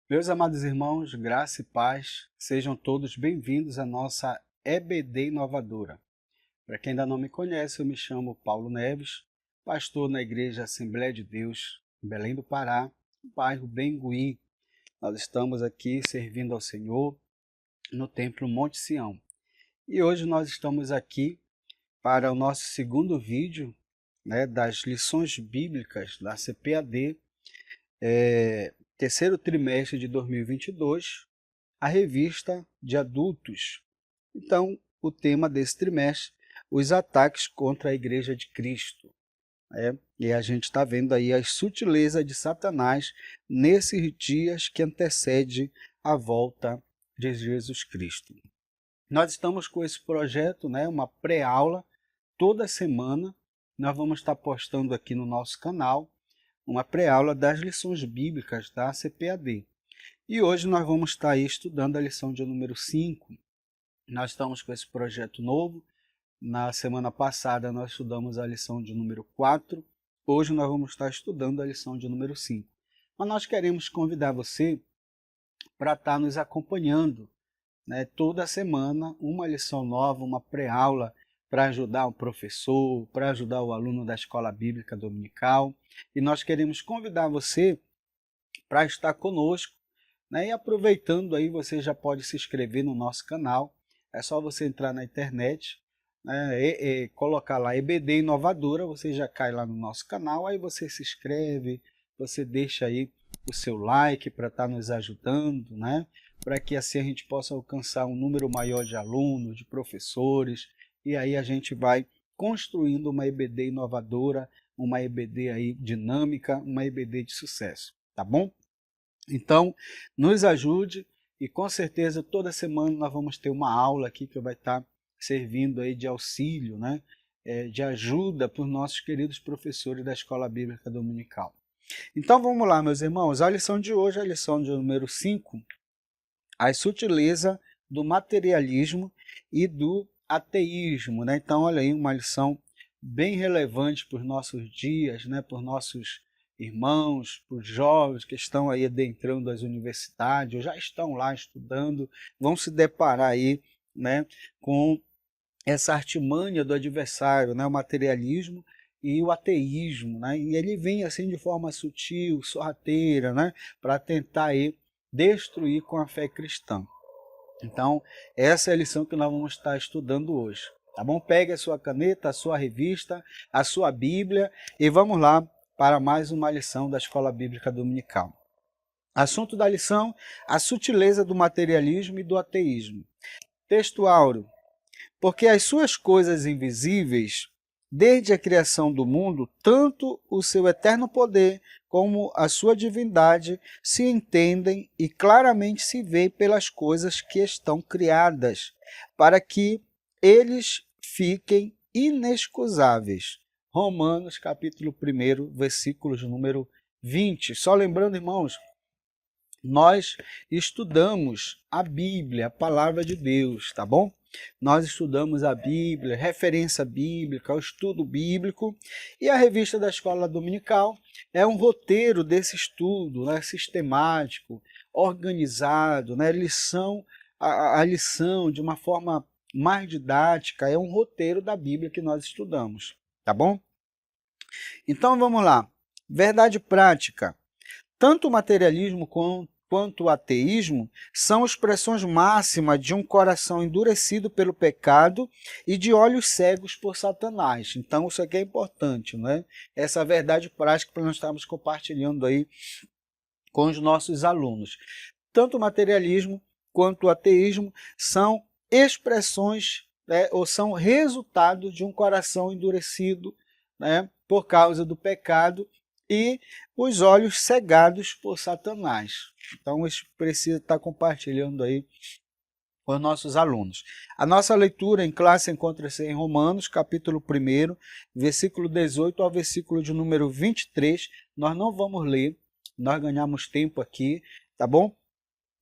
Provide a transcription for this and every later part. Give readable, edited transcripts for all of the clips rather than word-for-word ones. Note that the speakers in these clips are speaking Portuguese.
Meus amados irmãos, graça e paz, sejam todos bem-vindos à nossa EBD Inovadora. Para quem ainda não me conhece, eu me chamo Paulo Neves, pastor na Igreja Assembleia de Deus, em Belém do Pará, no bairro Bengui. Nós estamos aqui servindo ao Senhor no Templo Monte Sião. E hoje nós estamos aqui para o nosso segundo vídeo, das lições bíblicas da CPAD, terceiro trimestre de 2022, a revista de adultos. Então, o tema desse trimestre, os ataques contra a Igreja de Cristo. E a gente está vendo aí as sutilezas de Satanás nesses dias que antecede a volta de Jesus Cristo. Nós estamos com esse projeto, uma pré-aula, toda semana. Nós vamos estar postando aqui no nosso canal uma pré-aula das lições bíblicas da CPAD. E hoje nós vamos estar aí estudando a lição de número 5. Nós estamos com esse projeto novo. Na semana passada nós estudamos a lição de número 4. Hoje nós vamos estar estudando a lição de número 5. Mas nós queremos convidar você para estar nos acompanhando, toda semana, uma lição nova, uma pré-aula para ajudar o professor, para ajudar o aluno da Escola Bíblica Dominical. E nós queremos convidar você para estar conosco, e aproveitando aí, você já pode se inscrever no nosso canal. É só você entrar na internet, e colocar lá EBD Inovadora, você já cai lá no nosso canal, aí você se inscreve, você deixa aí o seu like para estar nos ajudando, para que assim a gente possa alcançar um número maior de alunos, de professores, e aí a gente vai construindo uma EBD inovadora, uma EBD aí dinâmica, uma EBD de sucesso, tá bom? Então, nos ajude e com certeza toda semana nós vamos ter uma aula aqui que vai estar servindo aí de auxílio, de ajuda para os nossos queridos professores da Escola Bíblica Dominical. Então vamos lá, meus irmãos, a lição de hoje é a lição de número 5, a sutileza do materialismo e do ateísmo. Então, olha aí, uma lição bem relevante para os nossos dias, para os nossos irmãos, para os jovens que estão aí adentrando as universidades, ou já estão lá estudando, vão se deparar aí, com essa artimanha do adversário, o materialismo e o ateísmo, e ele vem assim de forma sutil, sorrateira, para tentar aí destruir com a fé cristã. Então, essa é a lição que nós vamos estar estudando hoje, tá bom? Pegue a sua caneta, a sua revista, a sua Bíblia e vamos lá para mais uma lição da Escola Bíblica Dominical. Assunto da lição, a sutileza do materialismo e do ateísmo. Texto áureo. Porque as suas coisas invisíveis, desde a criação do mundo, tanto o seu eterno poder como a sua divindade se entendem e claramente se vê pelas coisas que estão criadas, para que eles fiquem inexcusáveis. Romanos, capítulo 1, versículos número 20. Só lembrando, irmãos, nós estudamos a Bíblia, a palavra de Deus, tá bom? Nós estudamos a Bíblia, referência bíblica, o estudo bíblico, e a revista da Escola Dominical é um roteiro desse estudo, sistemático, organizado, lição a lição de uma forma mais didática, é um roteiro da Bíblia que nós estudamos, tá bom? Então vamos lá. Verdade prática. Tanto o materialismo quanto o ateísmo são expressões máximas de um coração endurecido pelo pecado e de olhos cegos por Satanás. Então isso aqui é importante, Essa verdade prática para nós estarmos compartilhando aí com os nossos alunos. Tanto o materialismo quanto o ateísmo são expressões, ou são resultados de um coração endurecido, por causa do pecado e os olhos cegados por Satanás. Então, isso precisa estar compartilhando aí com os nossos alunos. A nossa leitura em classe encontra-se em Romanos, capítulo 1, versículo 18 ao versículo de número 23. Nós não vamos ler, nós ganhamos tempo aqui, tá bom?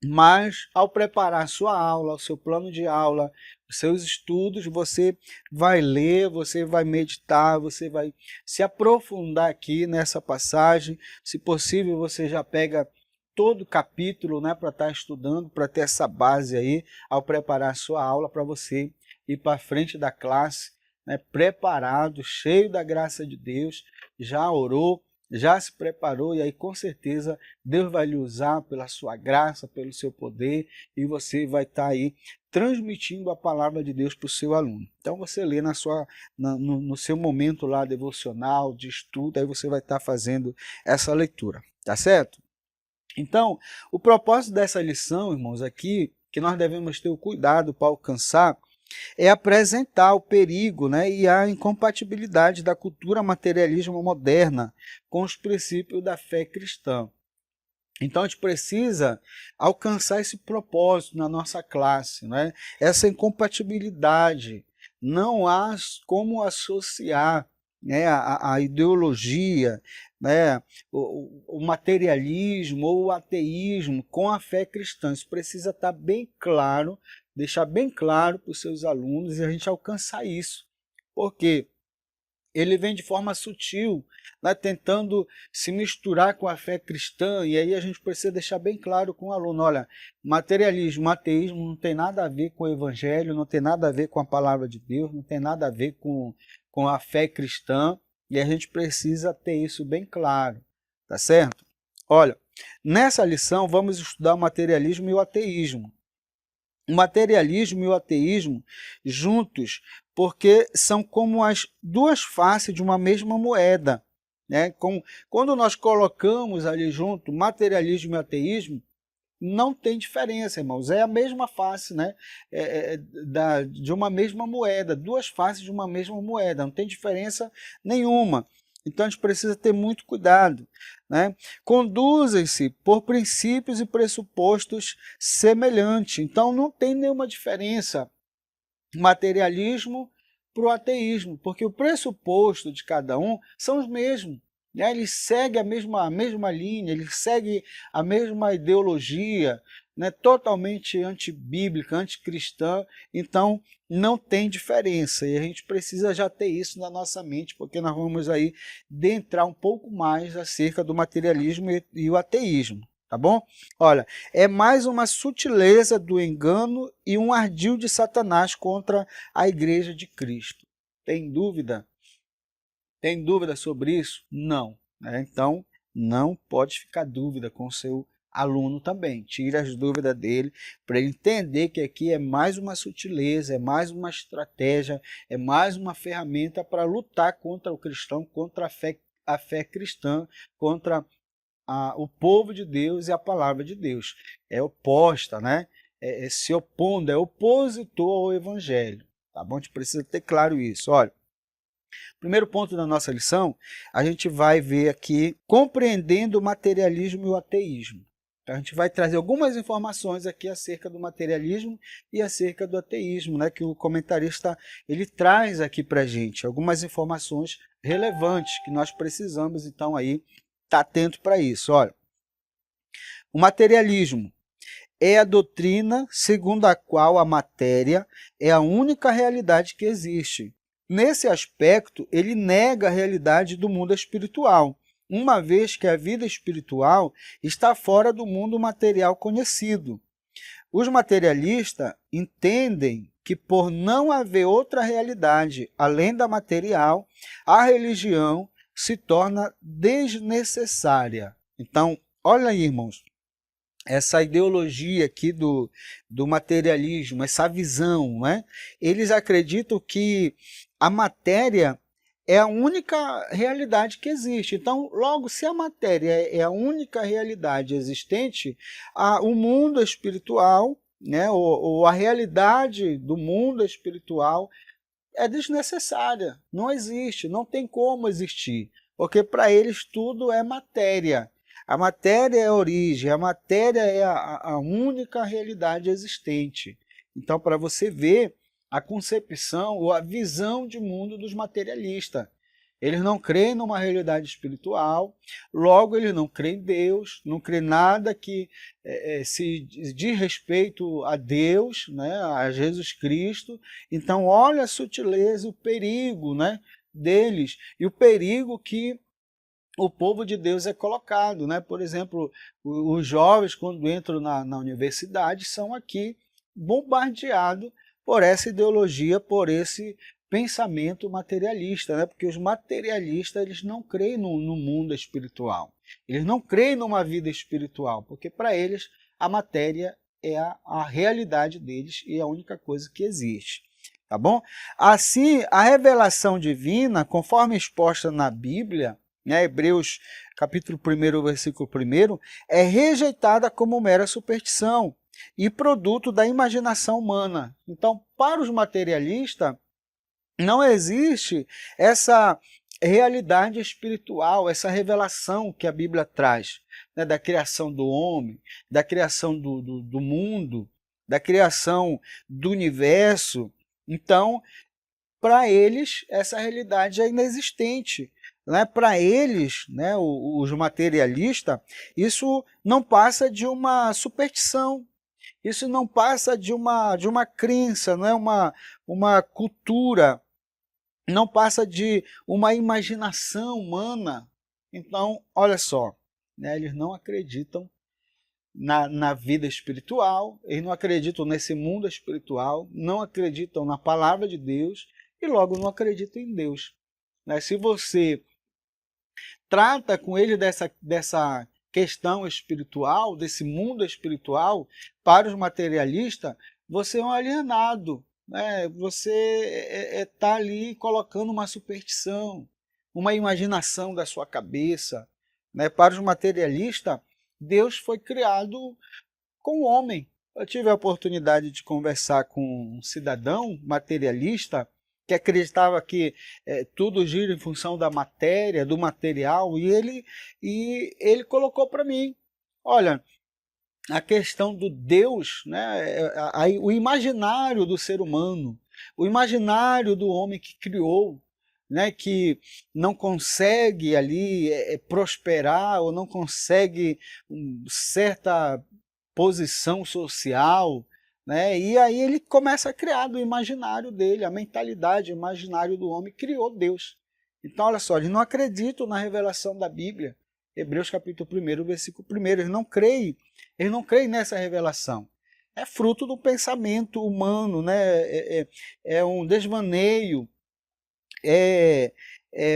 Mas, ao preparar a sua aula, o seu plano de aula, os seus estudos, você vai ler, você vai meditar, você vai se aprofundar aqui nessa passagem. Se possível, você já pega todo capítulo, né, para estar estudando, para ter essa base aí, ao preparar a sua aula, para você ir para frente da classe, né, preparado, cheio da graça de Deus, já orou, já se preparou, e aí com certeza Deus vai lhe usar pela sua graça, pelo seu poder, e você vai estar aí transmitindo a palavra de Deus para o seu aluno. Então você lê no seu momento lá devocional, de estudo, aí você vai estar fazendo essa leitura, tá certo? Então, o propósito dessa lição, irmãos, aqui, que nós devemos ter o cuidado para alcançar, é apresentar o perigo, né, e a incompatibilidade da cultura materialismo moderna com os princípios da fé cristã. Então a gente precisa alcançar esse propósito na nossa classe, né? Essa incompatibilidade. Não há como associar, né, a ideologia, né, o materialismo ou o ateísmo com a fé cristã. Isso precisa estar bem claro, deixar bem claro para os seus alunos e a gente alcançar isso. Por quê? Ele vem de forma sutil, né, tentando se misturar com a fé cristã, e aí a gente precisa deixar bem claro com o aluno, olha, materialismo, ateísmo não tem nada a ver com o evangelho, não tem nada a ver com a palavra de Deus, não tem nada a ver com a fé cristã, e a gente precisa ter isso bem claro, tá certo? Olha, nessa lição vamos estudar o materialismo e o ateísmo. O materialismo e o ateísmo juntos, porque são como as duas faces de uma mesma moeda, né? Quando nós colocamos ali junto materialismo e ateísmo, não tem diferença, irmãos, é a mesma face, né? De uma mesma moeda, duas faces de uma mesma moeda, não tem diferença nenhuma. Então a gente precisa ter muito cuidado, né? Conduzem-se por princípios e pressupostos semelhantes. Então não tem nenhuma diferença materialismo para o ateísmo, porque o pressuposto de cada um são os mesmos. Né? Ele segue a mesma linha, ele segue a mesma ideologia, né? Totalmente antibíblica, anticristã. Então não tem diferença, e a gente precisa já ter isso na nossa mente, porque nós vamos aí adentrar um pouco mais acerca do materialismo e o ateísmo, tá bom? Olha, é mais uma sutileza do engano e um ardil de Satanás contra a igreja de Cristo. Tem dúvida? Tem dúvida sobre isso? Não, né? Então não pode ficar dúvida com o seu aluno também. Tire as dúvidas dele, para ele entender que aqui é mais uma sutileza, é mais uma estratégia, é mais uma ferramenta para lutar contra o cristão, contra a fé cristã, contra o povo de Deus e a palavra de Deus. É oposta, né? Se opondo, é opositor ao evangelho. Tá bom? A gente precisa ter claro isso. Olha, primeiro ponto da nossa lição, a gente vai ver aqui compreendendo o materialismo e o ateísmo. Então, a gente vai trazer algumas informações aqui acerca do materialismo e acerca do ateísmo, né, que o comentarista ele traz aqui para a gente, algumas informações relevantes que nós precisamos, então, aí estar atento para isso. Olha, o materialismo é a doutrina segundo a qual a matéria é a única realidade que existe. Nesse aspecto, ele nega a realidade do mundo espiritual, uma vez que a vida espiritual está fora do mundo material conhecido. Os materialistas entendem que, por não haver outra realidade além da material, a religião se torna desnecessária. Então, olha aí, irmãos, essa ideologia aqui do materialismo, essa visão, né? Eles acreditam que a matéria é a única realidade que existe. Então, logo, se a matéria é a única realidade existente, o mundo espiritual, né, ou a realidade do mundo espiritual é desnecessária, não existe, não tem como existir, porque para eles tudo é matéria. A matéria é a origem, a matéria é a única realidade existente. Então, para você ver a concepção ou a visão de mundo dos materialistas. Eles não creem numa realidade espiritual, logo eles não creem em Deus, não creem nada que se diz respeito a Deus, né, a Jesus Cristo. Então, olha a sutileza, o perigo, né, deles, e o perigo que o povo de Deus é colocado, né? Por exemplo, os jovens, quando entram na universidade, são aqui bombardeados por essa ideologia, por esse pensamento materialista, né? Porque os materialistas, eles não creem no mundo espiritual, eles não creem numa vida espiritual, porque para eles a matéria é a realidade deles e é a única coisa que existe. Tá bom? Assim, a revelação divina, conforme exposta na Bíblia, né, Hebreus capítulo 1, versículo 1, é rejeitada como mera superstição e produto da imaginação humana. Então, para os materialistas, não existe essa realidade espiritual, essa revelação que a Bíblia traz, né, da criação do homem, da criação do mundo, da criação do universo. Então, para eles, essa realidade é inexistente. Né? Para eles, né, os materialistas, isso não passa de uma superstição, isso não passa de uma crença, não é uma cultura, não passa de uma imaginação humana. Então, olha só, né, eles não acreditam na vida espiritual, eles não acreditam nesse mundo espiritual, não acreditam na palavra de Deus e logo não acreditam em Deus. Né? Se você trata com ele dessa questão espiritual, desse mundo espiritual, para os materialistas, você é um alienado. Né? Você está ali colocando uma superstição, uma imaginação da sua cabeça. Né? Para os materialistas, Deus foi criado com o homem. Eu tive a oportunidade de conversar com um cidadão materialista que acreditava que tudo gira em função da matéria, do material, e ele colocou para mim, olha, a questão do Deus, né, o imaginário do ser humano, o imaginário do homem que criou, né, que não consegue ali prosperar ou não consegue certa posição social, né? E aí ele começa a criar do imaginário dele, a mentalidade, o imaginário do homem, criou Deus. Então, olha só, eles não acreditam na revelação da Bíblia. Hebreus capítulo 1, versículo 1, eles não creem nessa revelação. É fruto do pensamento humano, né? É um desvaneio, é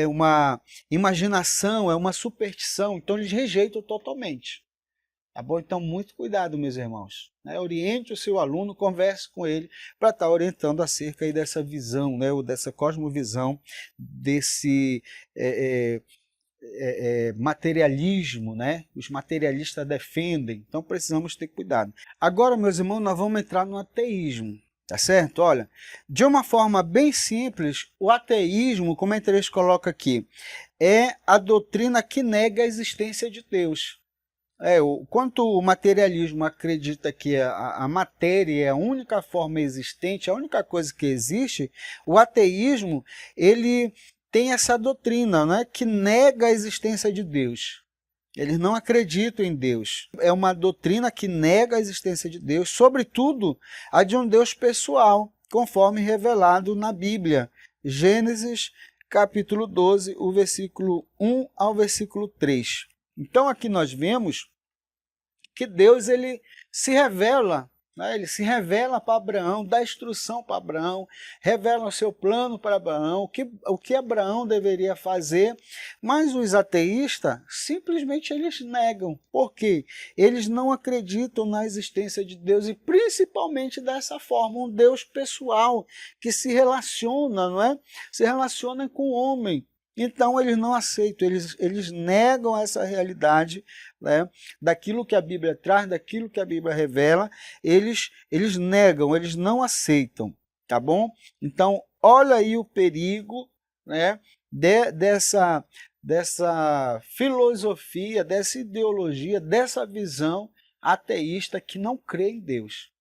uma imaginação, é uma superstição. Então, eles rejeitam totalmente. Tá bom? Então, muito cuidado, meus irmãos. Né? Oriente o seu aluno, converse com ele para estar orientando acerca aí dessa visão, né? Ou dessa cosmovisão, desse materialismo, né? Os materialistas defendem. Então, precisamos ter cuidado. Agora, meus irmãos, nós vamos entrar no ateísmo. Tá certo? Olha, de uma forma bem simples, o ateísmo, como a Teresa coloca aqui, é a doutrina que nega a existência de Deus. Quanto o materialismo acredita que a matéria é a única forma existente, a única coisa que existe, o ateísmo ele tem essa doutrina, né, que nega a existência de Deus. Eles não acreditam em Deus. É uma doutrina que nega a existência de Deus, sobretudo a de um Deus pessoal, conforme revelado na Bíblia. Gênesis capítulo 12, o versículo 1 ao versículo 3. Então aqui nós vemos que Deus ele se revela, né? Ele se revela para Abraão, dá instrução para Abraão, revela o seu plano para Abraão, o que Abraão deveria fazer, mas os ateístas simplesmente eles negam. Por quê? Eles não acreditam na existência de Deus e principalmente dessa forma, um Deus pessoal que se relaciona, não é? Se relaciona com o homem. Então, eles não aceitam, eles negam essa realidade, né, daquilo que a Bíblia traz, daquilo que a Bíblia revela, eles negam, eles não aceitam, tá bom? Então, olha aí o perigo, né, dessa filosofia, dessa ideologia, dessa visão ateísta que não crê em Deus.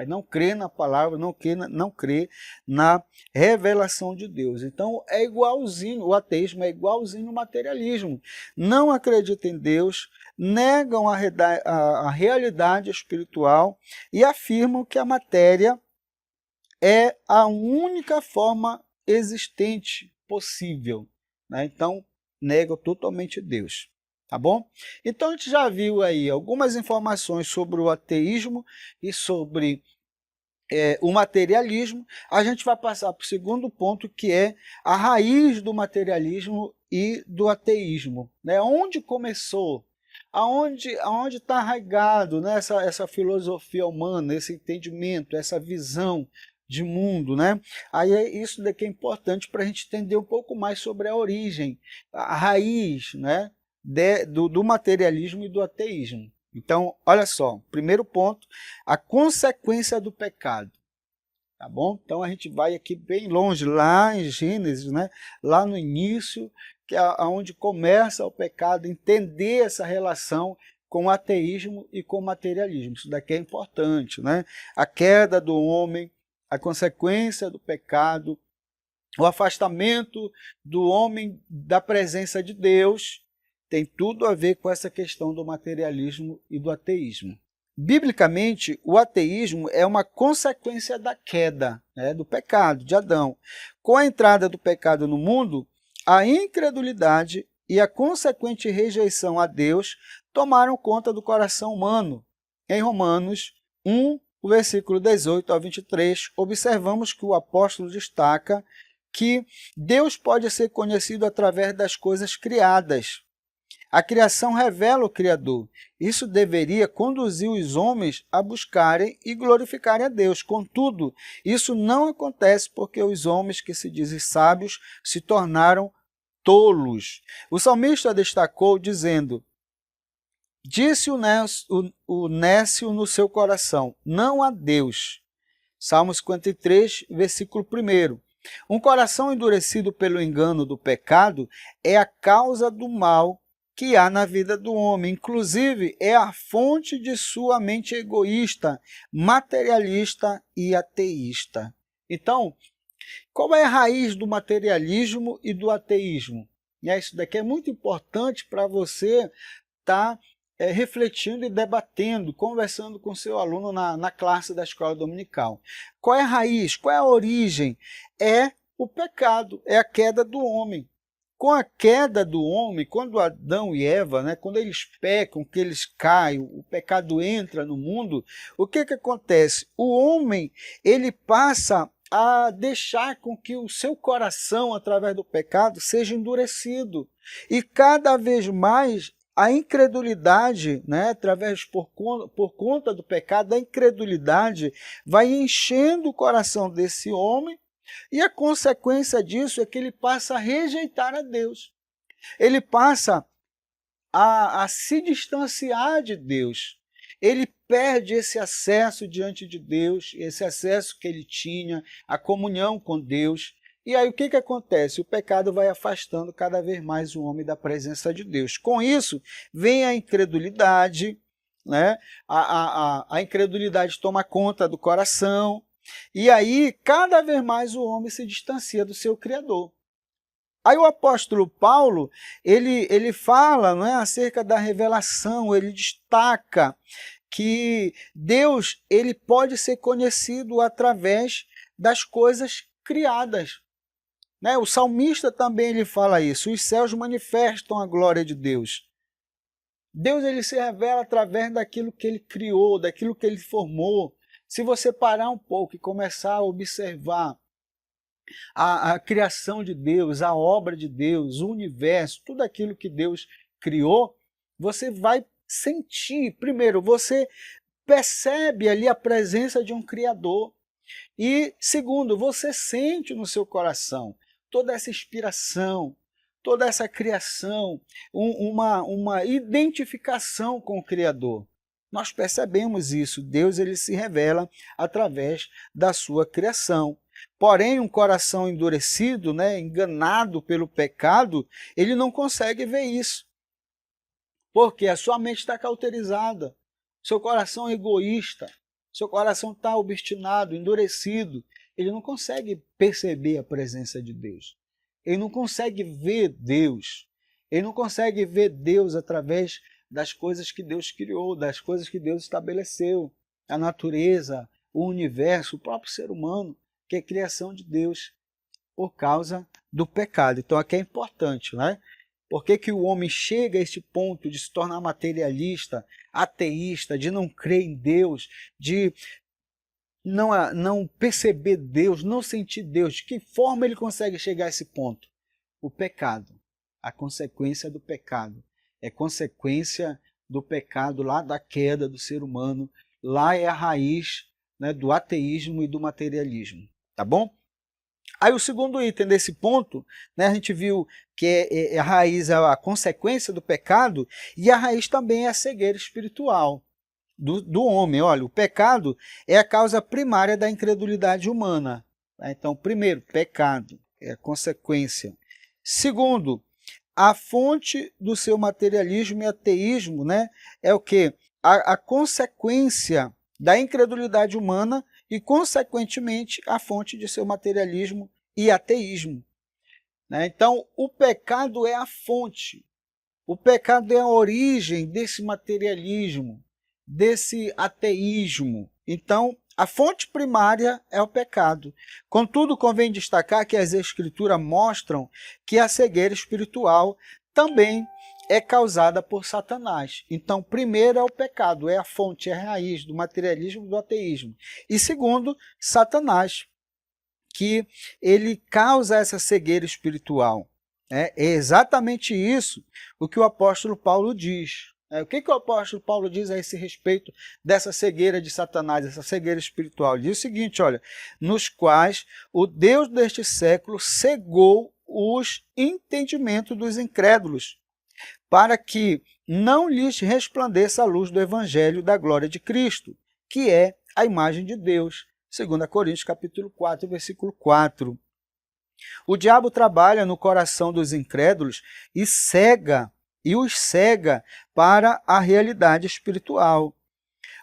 Não crê na palavra, não crê na revelação de Deus. Então é igualzinho, o ateísmo é igualzinho ao materialismo. Não acreditam em Deus, negam a realidade espiritual e afirmam que a matéria é a única forma existente possível. Né? Então negam totalmente Deus. Tá bom? Então a gente já viu aí algumas informações sobre o ateísmo e sobre o materialismo. A gente vai passar para o segundo ponto, que é a raiz do materialismo e do ateísmo, né? Onde começou? Aonde está arraigado, né, essa filosofia humana, esse entendimento, essa visão de mundo, né? Aí isso daqui é importante para a gente entender um pouco mais sobre a origem, a raiz, né, do materialismo e do ateísmo. Então, olha só, primeiro ponto, a consequência do pecado. Tá bom? Então a gente vai aqui bem longe, lá em Gênesis, né? Lá no início, que é onde começa o pecado, entender essa relação com o ateísmo e com o materialismo. Isso daqui é importante, né? A queda do homem, a consequência do pecado, o afastamento do homem da presença de Deus, tem tudo a ver com essa questão do materialismo e do ateísmo. Biblicamente, o ateísmo é uma consequência da queda, né, do pecado de Adão. Com a entrada do pecado no mundo, a incredulidade e a consequente rejeição a Deus tomaram conta do coração humano. Em Romanos 1, o versículo 18 ao 23, observamos que o apóstolo destaca que Deus pode ser conhecido através das coisas criadas. A criação revela o Criador. Isso deveria conduzir os homens a buscarem e glorificarem a Deus. Contudo, isso não acontece porque os homens que se dizem sábios se tornaram tolos. O salmista destacou dizendo: disse o nécio no seu coração, não há Deus. Salmo 53, versículo 1. Um coração endurecido pelo engano do pecado é a causa do mal que há na vida do homem. Inclusive, é a fonte de sua mente egoísta, materialista e ateísta. Então, qual é a raiz do materialismo e do ateísmo? Isso daqui é muito importante para você estar refletindo e debatendo, conversando com seu aluno na classe da escola dominical. Qual é a raiz? Qual é a origem? É o pecado, é a queda do homem. Com a queda do homem, quando Adão e Eva, né, quando eles pecam, que eles caem, o pecado entra no mundo, o que acontece? O homem, ele passa a deixar com que o seu coração, através do pecado, seja endurecido. E cada vez mais a incredulidade, né, por conta do pecado, a incredulidade vai enchendo o coração desse homem, e a consequência disso é que ele passa a rejeitar a Deus. Ele passa a se distanciar de Deus. Ele perde esse acesso diante de Deus, esse acesso que ele tinha, a comunhão com Deus. E aí o que acontece? O pecado vai afastando cada vez mais o homem da presença de Deus. Com isso, vem a incredulidade, né? A incredulidade toma conta do coração. E aí, cada vez mais o homem se distancia do seu Criador. Aí o apóstolo Paulo, ele fala, não é, acerca da revelação, ele destaca que Deus ele pode ser conhecido através das coisas criadas. Né? O salmista também ele fala isso, os céus manifestam a glória de Deus. Deus ele se revela através daquilo que ele criou, daquilo que ele formou. Se você parar um pouco e começar a observar a criação de Deus, a obra de Deus, o universo, tudo aquilo que Deus criou, você vai sentir, primeiro, você percebe ali a presença de um Criador. E, segundo, você sente no seu coração toda essa inspiração, toda essa criação, uma identificação com o Criador. Nós percebemos isso, Deus ele se revela através da sua criação. Porém, um coração endurecido, né, enganado pelo pecado, ele não consegue ver isso. Porque a sua mente está cauterizada, seu coração é egoísta, seu coração está obstinado, endurecido. Ele não consegue perceber a presença de Deus. Ele não consegue ver Deus. Ele não consegue ver Deus através das coisas que Deus criou, das coisas que Deus estabeleceu, a natureza, o universo, o próprio ser humano, que é criação de Deus por causa do pecado. Então aqui é importante, né? Por que que o homem chega a este ponto de se tornar materialista, ateísta, de não crer em Deus, de não perceber Deus, não sentir Deus? De que forma ele consegue chegar a esse ponto? O pecado, a consequência do pecado. É consequência do pecado lá da queda do ser humano. Lá é a raiz, né, do ateísmo e do materialismo. Tá bom? Aí o segundo item desse ponto, né, a gente viu que a raiz é a consequência do pecado e a raiz também é a cegueira espiritual do homem. Olha, o pecado é a causa primária da incredulidade humana. Tá? Então, primeiro, pecado é a consequência. Segundo, a fonte do seu materialismo e ateísmo, né, é o quê? A consequência da incredulidade humana e, consequentemente, a fonte de seu materialismo e ateísmo. Né? Então, o pecado é a fonte, o pecado é a origem desse materialismo, desse ateísmo. Então, a fonte primária é o pecado. Contudo, convém destacar que as Escrituras mostram que a cegueira espiritual também é causada por Satanás. Então, primeiro é o pecado, é a fonte, é a raiz do materialismo e do ateísmo. E segundo, Satanás, que ele causa essa cegueira espiritual. É exatamente isso o que o apóstolo Paulo diz. O que o apóstolo Paulo diz a esse respeito dessa cegueira de Satanás, essa cegueira espiritual? Ele diz o seguinte, olha, nos quais o Deus deste século cegou os entendimentos dos incrédulos, para que não lhes resplandeça a luz do evangelho da glória de Cristo, que é a imagem de Deus. 2 Coríntios capítulo 4, versículo 4. O diabo trabalha no coração dos incrédulos e os cega para a realidade espiritual.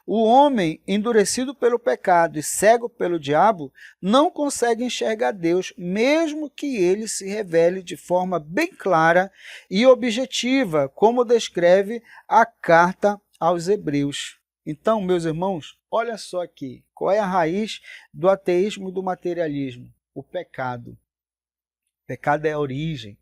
O homem, endurecido pelo pecado e cego pelo diabo, não consegue enxergar Deus, mesmo que ele se revele de forma bem clara e objetiva, como descreve a carta aos Hebreus. Então, meus irmãos, olha só aqui, qual é a raiz do ateísmo e do materialismo? O pecado. O pecado é a origem.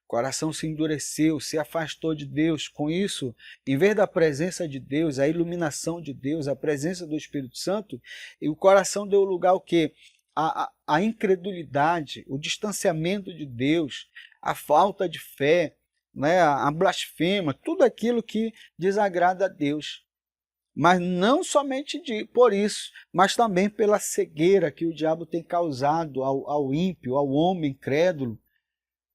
O coração se endureceu, se afastou de Deus. Com isso, em vez da presença de Deus, a iluminação de Deus, a presença do Espírito Santo, e o coração deu lugar ao quê? A incredulidade, o distanciamento de Deus, a falta de fé, né? A blasfema, tudo aquilo que desagrada a Deus. Mas não somente por isso, mas também pela cegueira que o diabo tem causado ao ímpio, ao homem incrédulo.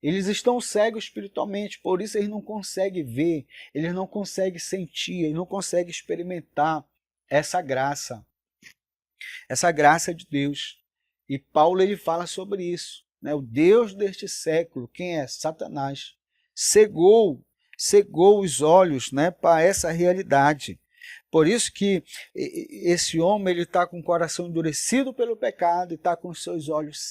Eles estão cegos espiritualmente, por isso eles não conseguem ver, eles não conseguem sentir, eles não conseguem experimentar essa graça de Deus. E Paulo ele fala sobre isso. Né? O Deus deste século, quem é? Satanás, cegou os olhos, né, para essa realidade. Por isso que esse homem está com o coração endurecido pelo pecado e está com os seus olhos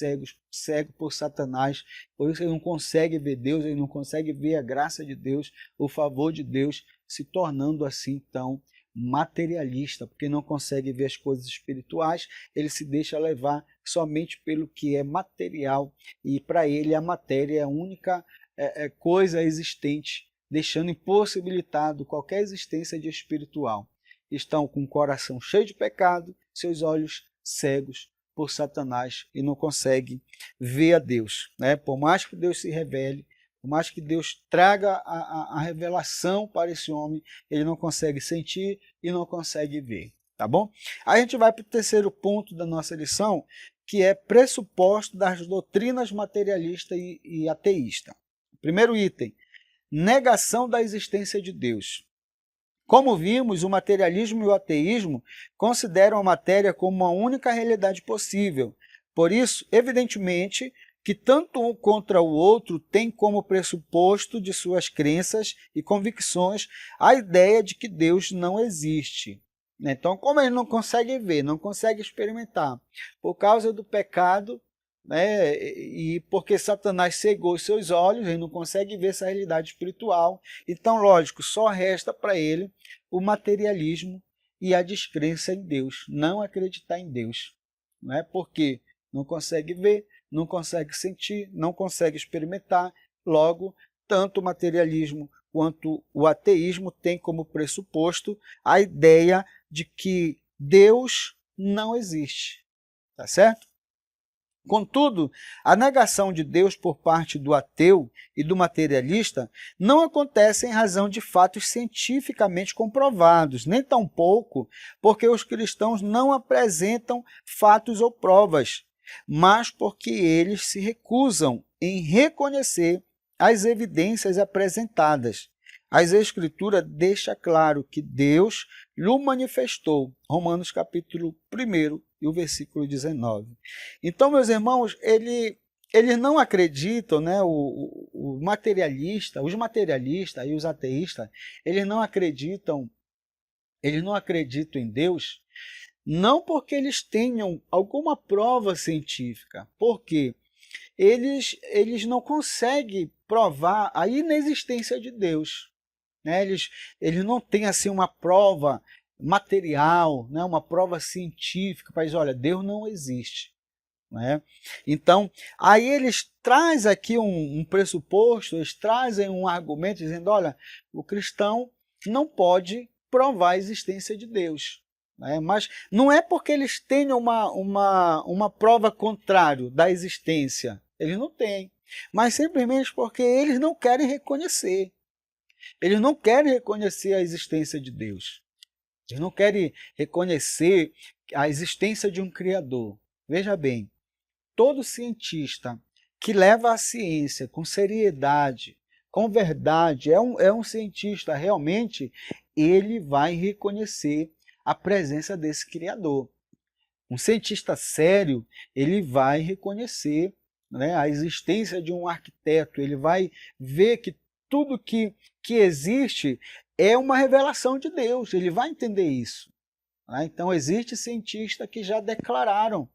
cego por Satanás. Por isso ele não consegue ver Deus, ele não consegue ver a graça de Deus, o favor de Deus, se tornando assim tão materialista, porque não consegue ver as coisas espirituais, ele se deixa levar somente pelo que é material e para ele a matéria é a única coisa existente, deixando impossibilitado qualquer existência de espiritual. Estão com o coração cheio de pecado, seus olhos cegos por Satanás e não conseguem ver a Deus. Né? Por mais que Deus se revele, por mais que Deus traga a revelação para esse homem, ele não consegue sentir e não consegue ver. Tá bom? Aí a gente vai para o terceiro ponto da nossa lição, que é pressuposto das doutrinas materialista e ateísta. Primeiro item, negação da existência de Deus. Como vimos, o materialismo e o ateísmo consideram a matéria como a única realidade possível. Por isso, evidentemente, que tanto um contra o outro tem como pressuposto de suas crenças e convicções a ideia de que Deus não existe. Então, como eles não conseguem ver, não conseguem experimentar, por causa do pecado, né, e porque Satanás cegou os seus olhos, ele não consegue ver essa realidade espiritual. Então, lógico, só resta para ele o materialismo e a descrença em Deus, não acreditar em Deus. Né? Porque não consegue ver, não consegue sentir, não consegue experimentar, logo tanto o materialismo quanto o ateísmo têm como pressuposto a ideia de que Deus não existe, tá certo? Contudo, a negação de Deus por parte do ateu e do materialista não acontece em razão de fatos cientificamente comprovados, nem tampouco porque os cristãos não apresentam fatos ou provas, mas porque eles se recusam em reconhecer as evidências apresentadas. As Escrituras deixam claro que Deus lhe manifestou, Romanos capítulo 1 e o versículo 19. Então, meus irmãos, eles não acreditam, né, o materialista, os materialistas e os ateístas, eles não acreditam em Deus, não porque eles tenham alguma prova científica, porque eles não conseguem provar a inexistência de Deus. Né? Eles não têm assim uma prova material, né? Uma prova científica para dizer, olha, Deus não existe. Né? Então, aí eles trazem aqui um pressuposto, eles trazem um argumento dizendo, olha, o cristão não pode provar a existência de Deus. Né? Mas não é porque eles tenham uma prova contrária da existência, eles não têm, mas simplesmente porque eles não querem reconhecer. Eles não querem reconhecer a existência de Deus. Eles não querem reconhecer a existência de um Criador. Veja bem, todo cientista que leva a ciência com seriedade, com verdade, é um cientista realmente, ele vai reconhecer a presença desse Criador. Um cientista sério, ele vai reconhecer, né, a existência de um arquiteto, ele vai ver que tudo que existe é uma revelação de Deus, ele vai entender isso. Né? Então, existe cientistas que já declararam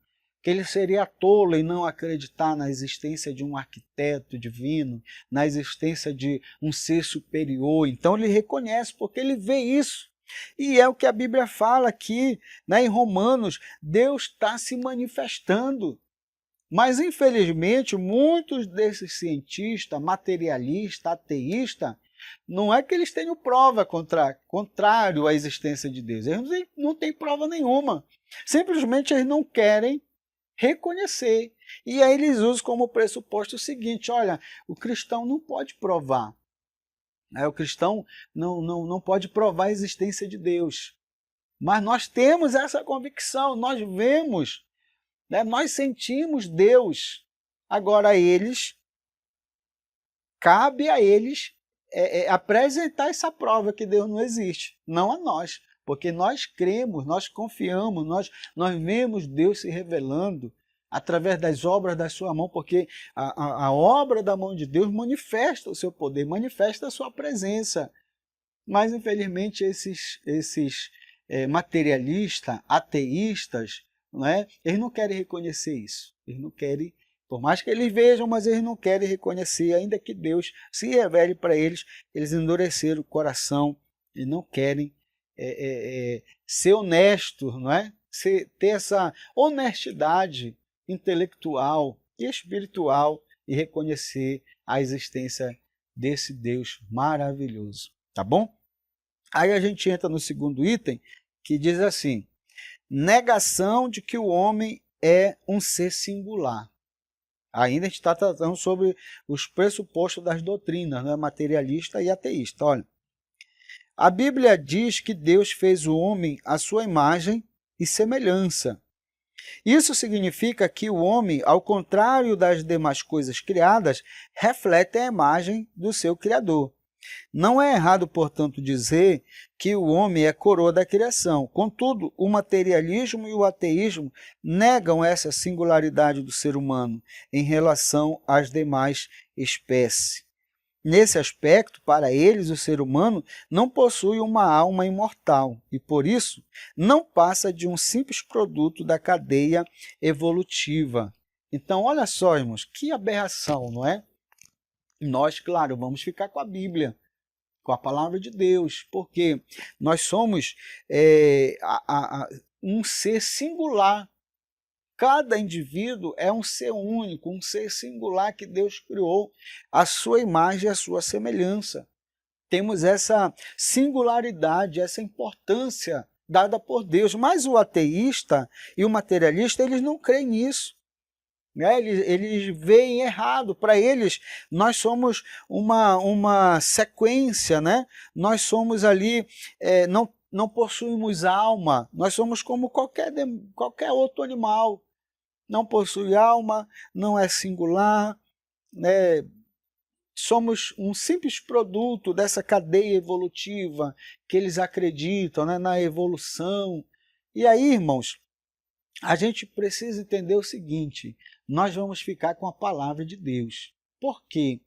que ele seria tolo em não acreditar na existência de um arquiteto divino, na existência de um ser superior. Então, ele reconhece, porque ele vê isso. E é o que a Bíblia fala aqui, né, em Romanos, Deus está se manifestando. Mas, infelizmente, muitos desses cientistas, materialistas, ateístas, não é que eles tenham prova contrário à existência de Deus. Eles não têm prova nenhuma. Simplesmente eles não querem reconhecer. E aí eles usam como pressuposto o seguinte, olha, o cristão não pode provar. O cristão não pode provar a existência de Deus. Mas nós temos essa convicção, nós vemos, né? Nós sentimos Deus. Agora cabe a eles apresentar essa prova que Deus não existe, não a nós, porque nós cremos, nós confiamos, nós vemos Deus se revelando através das obras da sua mão, porque a obra da mão de Deus manifesta o seu poder, manifesta a sua presença. Mas, infelizmente, esses materialistas, ateístas, né, eles não querem reconhecer isso. Eles não querem, por mais que eles vejam, mas eles não querem reconhecer, ainda que Deus se revele para eles, eles endureceram o coração e não querem ser honestos, não é? Ter essa honestidade intelectual e espiritual e reconhecer a existência desse Deus maravilhoso, tá bom? Aí a gente entra no segundo item, que diz assim, negação de que o homem é um ser singular. Ainda a gente está tratando sobre os pressupostos das doutrinas, né, materialista e ateísta. Olha, a Bíblia diz que Deus fez o homem à sua imagem e semelhança. Isso significa que o homem, ao contrário das demais coisas criadas, reflete a imagem do seu Criador. Não é errado, portanto, dizer que o homem é coroa da criação. Contudo, o materialismo e o ateísmo negam essa singularidade do ser humano em relação às demais espécies. Nesse aspecto, para eles, o ser humano não possui uma alma imortal e, por isso, não passa de um simples produto da cadeia evolutiva. Então, olha só, irmãos, que aberração, não é? Nós, claro, vamos ficar com a Bíblia, com a palavra de Deus, porque nós somos um ser singular. Cada indivíduo é um ser único, um ser singular que Deus criou, a sua imagem e a sua semelhança. Temos essa singularidade, essa importância dada por Deus. Mas o ateísta e o materialista, eles não creem nisso. Né? Eles veem errado. Para eles, nós somos uma sequência, né? Nós somos ali, não possuímos alma, nós somos como qualquer outro animal. Não possui alma, não é singular, né? Somos um simples produto dessa cadeia evolutiva que eles acreditam, né, na evolução. E aí, irmãos, a gente precisa entender o seguinte: nós vamos ficar com a palavra de Deus. Por quê?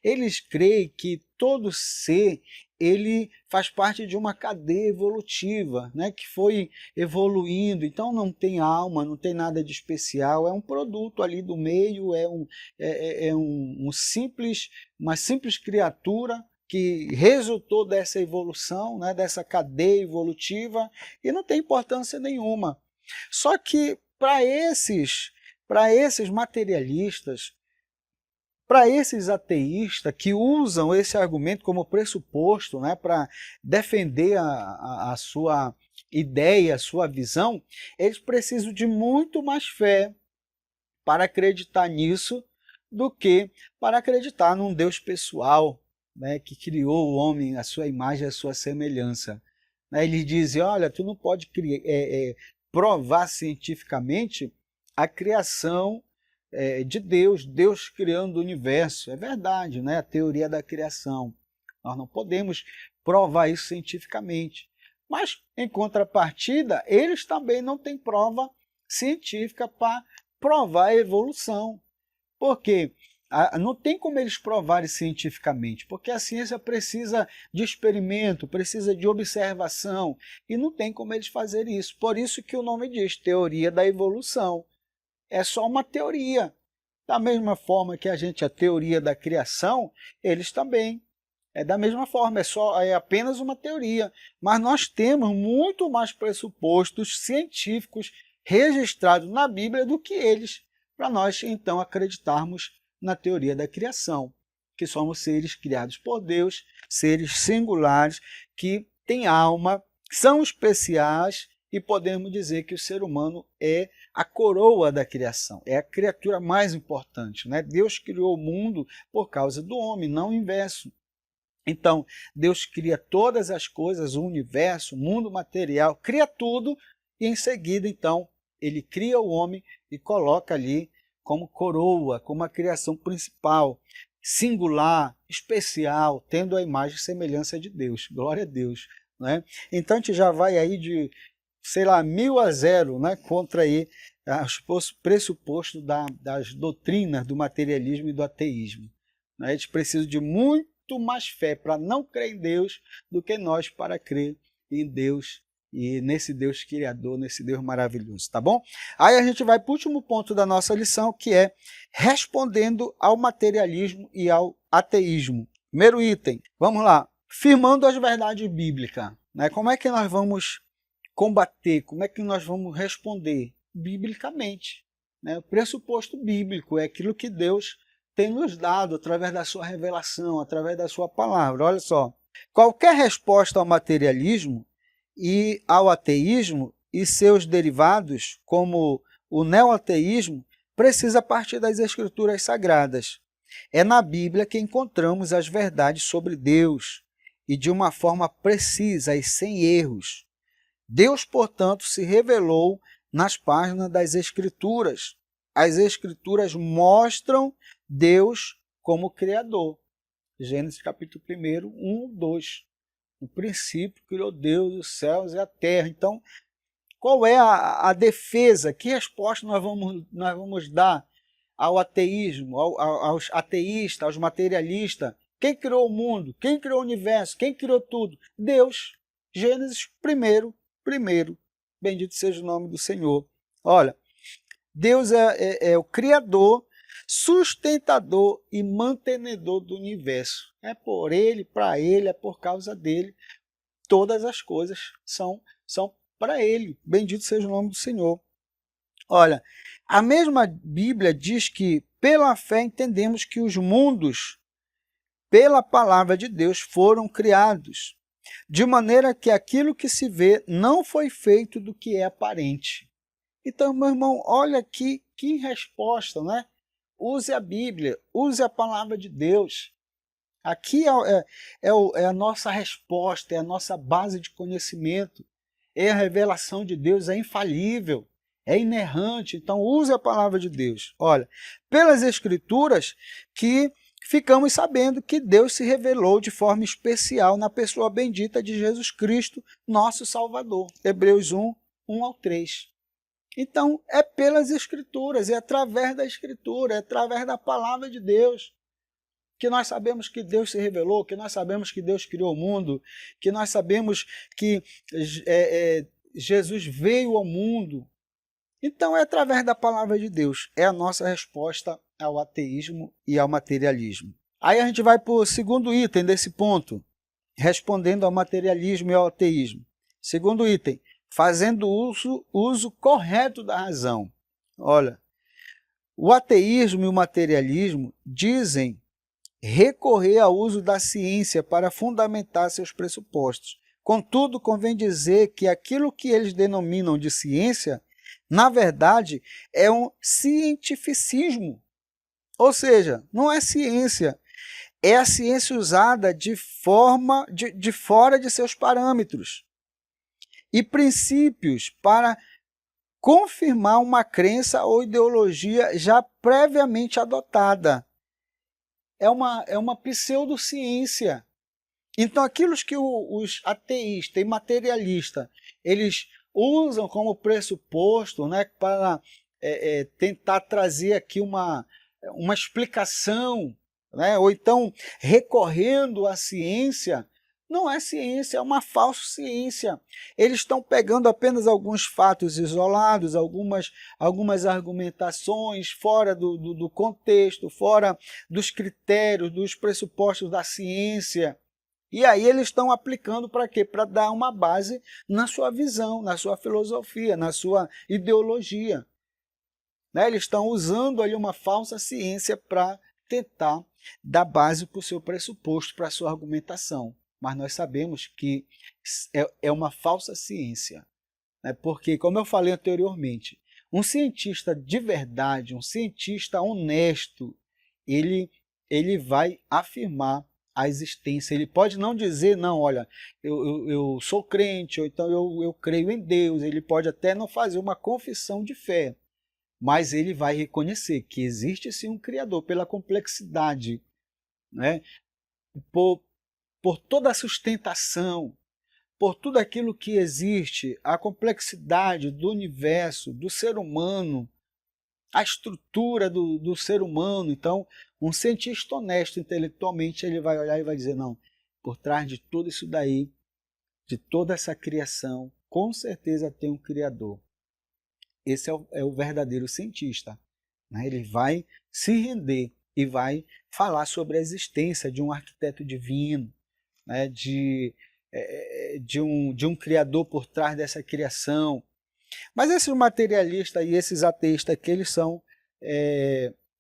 Eles creem que todo ser ele faz parte de uma cadeia evolutiva, né, que foi evoluindo, então não tem alma, não tem nada de especial, é um produto ali do meio, uma simples criatura que resultou dessa evolução, né, dessa cadeia evolutiva, e não tem importância nenhuma. Só que para esses materialistas, para esses ateístas que usam esse argumento como pressuposto, né, para defender a sua ideia, a sua visão, eles precisam de muito mais fé para acreditar nisso do que para acreditar num Deus pessoal, né, que criou o homem à sua imagem e à sua semelhança. Eles dizem, olha, tu não pode provar cientificamente a criação de Deus, Deus criando o universo. É verdade, né? A teoria da criação. Nós não podemos provar isso cientificamente. Mas, em contrapartida, eles também não têm prova científica para provar a evolução. Por quê? Não tem como eles provarem cientificamente, porque a ciência precisa de experimento, precisa de observação, e não tem como eles fazerem isso. Por isso que o nome diz teoria da evolução. É só uma teoria. Da mesma forma que a teoria da criação, eles também. É da mesma forma, é apenas uma teoria. Mas nós temos muito mais pressupostos científicos registrados na Bíblia do que eles, para nós então acreditarmos na teoria da criação, que somos seres criados por Deus, seres singulares, que têm alma, são especiais, e podemos dizer que o ser humano é a coroa da criação, é a criatura mais importante, né? Deus criou o mundo por causa do homem, não o inverso. Então, Deus cria todas as coisas, o universo, o mundo material, cria tudo, e em seguida, então, ele cria o homem e coloca ali como coroa, como a criação principal, singular, especial, tendo a imagem e semelhança de Deus. Glória a Deus. Né? Então, a gente já vai aí de, sei lá, 1000-0, né, contra aí os pressupostos das doutrinas do materialismo e do ateísmo. Né? A gente precisa de muito mais fé para não crer em Deus do que nós para crer em Deus e nesse Deus criador, nesse Deus maravilhoso, tá bom? Aí a gente vai para o último ponto da nossa lição, que é respondendo ao materialismo e ao ateísmo. Primeiro item, vamos lá. Firmando as verdades bíblicas. Né? Como é que nós vamos combater? Como é que nós vamos responder? Biblicamente. Né? O pressuposto bíblico é aquilo que Deus tem nos dado através da sua revelação, através da sua palavra. Olha só, qualquer resposta ao materialismo e ao ateísmo e seus derivados, como o neoateísmo, precisa partir das escrituras sagradas. É na Bíblia que encontramos as verdades sobre Deus e de uma forma precisa e sem erros. Deus, portanto, se revelou nas páginas das Escrituras. As Escrituras mostram Deus como Criador. Gênesis capítulo 1, 1, 2. No princípio criou Deus os céus e a terra. Então, qual é a defesa? Que resposta nós vamos dar ao ateísmo, aos ateístas, aos materialistas? Quem criou o mundo? Quem criou o universo? Quem criou tudo? Deus. Gênesis 1. Bendito seja o nome do Senhor. Olha, Deus é o Criador, sustentador e mantenedor do universo. É por Ele, para Ele, é por causa dEle. Todas as coisas são para Ele. Bendito seja o nome do Senhor. Olha, a mesma Bíblia diz que, pela fé, entendemos que os mundos, pela palavra de Deus, foram criados, de maneira que aquilo que se vê não foi feito do que é aparente. Então, meu irmão, olha aqui que resposta, né? Use a Bíblia, use a palavra de Deus. Aqui é a nossa resposta, é a nossa base de conhecimento. É a revelação de Deus, é infalível, é inerrante. Então, use a palavra de Deus. Olha, pelas Escrituras que ficamos sabendo que Deus se revelou de forma especial na pessoa bendita de Jesus Cristo, nosso Salvador. Hebreus 1, 1 ao 3. Então, é pelas Escrituras, é através da Escritura, é através da palavra de Deus, que nós sabemos que Deus se revelou, que nós sabemos que Deus criou o mundo, que nós sabemos que Jesus veio ao mundo. Então, é através da palavra de Deus, é a nossa resposta ao ateísmo e ao materialismo. Aí a gente vai para o segundo item desse ponto, respondendo ao materialismo e ao ateísmo. Segundo item, fazendo uso correto da razão. Olha, o ateísmo e o materialismo dizem recorrer ao uso da ciência para fundamentar seus pressupostos. Contudo, convém dizer que aquilo que eles denominam de ciência, na verdade, é um cientificismo. Ou seja, não é ciência, é a ciência usada de fora de seus parâmetros e princípios para confirmar uma crença ou ideologia já previamente adotada. É uma pseudociência. Então, aquilo que os ateístas e materialistas, eles usam como pressuposto, né, para tentar trazer aqui uma explicação, né, ou então recorrendo à ciência, não é ciência, é uma falsa ciência. Eles estão pegando apenas alguns fatos isolados, algumas argumentações fora do contexto, fora dos critérios, dos pressupostos da ciência. E aí eles estão aplicando para quê? Para dar uma base na sua visão, na sua filosofia, na sua ideologia. Né? Eles estão usando ali uma falsa ciência para tentar dar base para o seu pressuposto, para a sua argumentação. Mas nós sabemos que é uma falsa ciência, né? Porque, como eu falei anteriormente, um cientista de verdade, um cientista honesto, ele vai afirmar a existência. Ele pode não dizer, não, olha, eu sou crente, ou então eu creio em Deus. Ele pode até não fazer uma confissão de fé, mas ele vai reconhecer que existe sim um Criador pela complexidade, né? Por toda a sustentação, por tudo aquilo que existe, a complexidade do universo, do ser humano, a estrutura do ser humano. Então, um cientista honesto intelectualmente, ele vai olhar e vai dizer, não, por trás de tudo isso daí, de toda essa criação, com certeza tem um Criador. Esse é o verdadeiro cientista, né? Ele vai se render e vai falar sobre a existência de um arquiteto divino, né, de um Criador por trás dessa criação. Mas esses materialistas e esses ateístas aqui, eles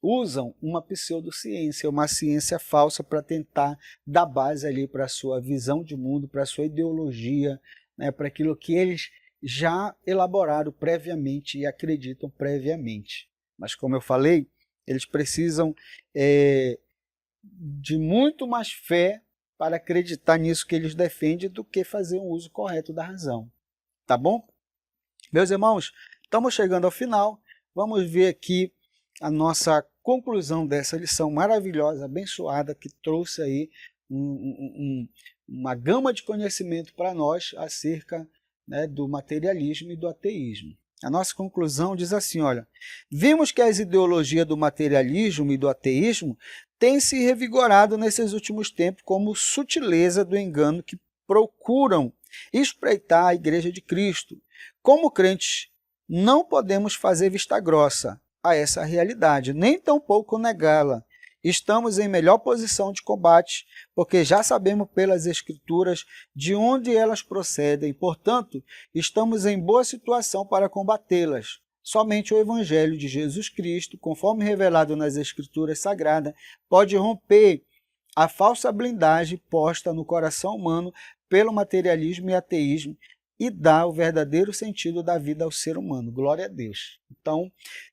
usam uma pseudociência, uma ciência falsa para tentar dar base ali para a sua visão de mundo, para a sua ideologia, né, para aquilo que eles já elaboraram previamente e acreditam previamente. Mas, como eu falei, eles precisam de muito mais fé para acreditar nisso que eles defendem do que fazer um uso correto da razão. Tá bom? Meus irmãos, estamos chegando ao final. Vamos ver aqui a nossa conclusão dessa lição maravilhosa, abençoada, que trouxe aí uma gama de conhecimento para nós acerca, né, do materialismo e do ateísmo. A nossa conclusão diz assim, olha, vimos que as ideologias do materialismo e do ateísmo têm se revigorado nesses últimos tempos como sutileza do engano que procuram espreitar a Igreja de Cristo. Como crentes, não podemos fazer vista grossa a essa realidade, nem tampouco negá-la. Estamos em melhor posição de combate, porque já sabemos pelas Escrituras de onde elas procedem. Portanto, estamos em boa situação para combatê-las. Somente o Evangelho de Jesus Cristo, conforme revelado nas Escrituras Sagradas, pode romper a falsa blindagem posta no coração humano pelo materialismo e ateísmo e dar o verdadeiro sentido da vida ao ser humano. Glória a Deus. Então,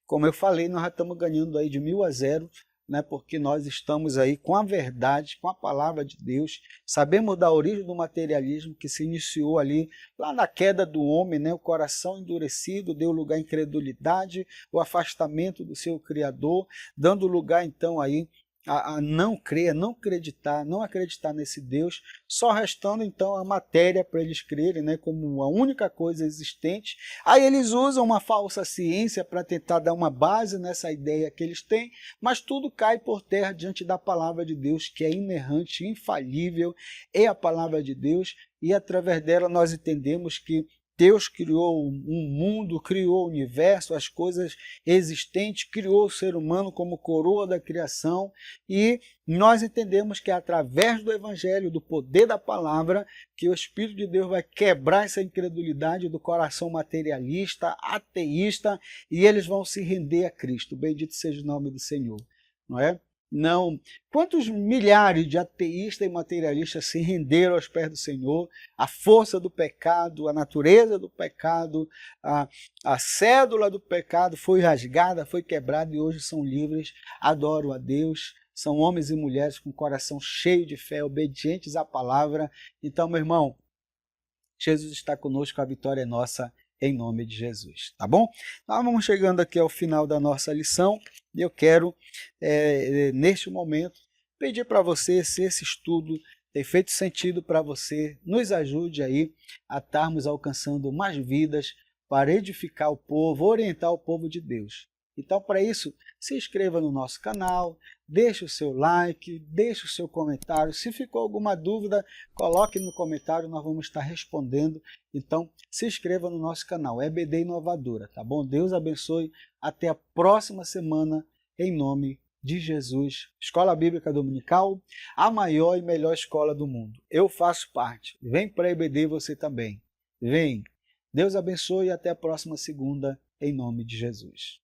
como eu falei, nós já estamos ganhando aí de 1.000-0, né, porque nós estamos aí com a verdade, com a palavra de Deus, sabemos da origem do materialismo que se iniciou ali, lá na queda do homem, né, o coração endurecido deu lugar à incredulidade, o afastamento do seu Criador, dando lugar então aí a não crer, não acreditar, não acreditar nesse Deus, só restando então a matéria para eles crerem, né, como a única coisa existente. Aí eles usam uma falsa ciência para tentar dar uma base nessa ideia que eles têm, mas tudo cai por terra diante da palavra de Deus, que é inerrante, infalível, é a palavra de Deus, e através dela nós entendemos que Deus criou um mundo, criou o universo, as coisas existentes, criou o ser humano como coroa da criação, e nós entendemos que é através do Evangelho, do poder da palavra, que o Espírito de Deus vai quebrar essa incredulidade do coração materialista, ateísta, e eles vão se render a Cristo. Bendito seja o nome do Senhor, não é? Não. Quantos milhares de ateístas e materialistas se renderam aos pés do Senhor? A força do pecado, a natureza do pecado, a cédula do pecado foi rasgada, foi quebrada e hoje são livres, adoram a Deus. São homens e mulheres com o coração cheio de fé, obedientes à palavra. Então, meu irmão, Jesus está conosco, a vitória é nossa, em nome de Jesus, tá bom? Nós vamos chegando aqui ao final da nossa lição e eu quero, neste momento, pedir para você, se esse estudo tem feito sentido para você, nos ajude aí a estarmos alcançando mais vidas para edificar o povo, orientar o povo de Deus. Então, para isso, se inscreva no nosso canal, deixe o seu like, deixe o seu comentário. Se ficou alguma dúvida, coloque no comentário, nós vamos estar respondendo. Então, se inscreva no nosso canal, EBD Inovadora, tá bom? Deus abençoe, até a próxima semana, em nome de Jesus. Escola Bíblica Dominical, a maior e melhor escola do mundo. Eu faço parte. Vem para a EBD você também. Vem. Deus abençoe e até a próxima segunda, em nome de Jesus.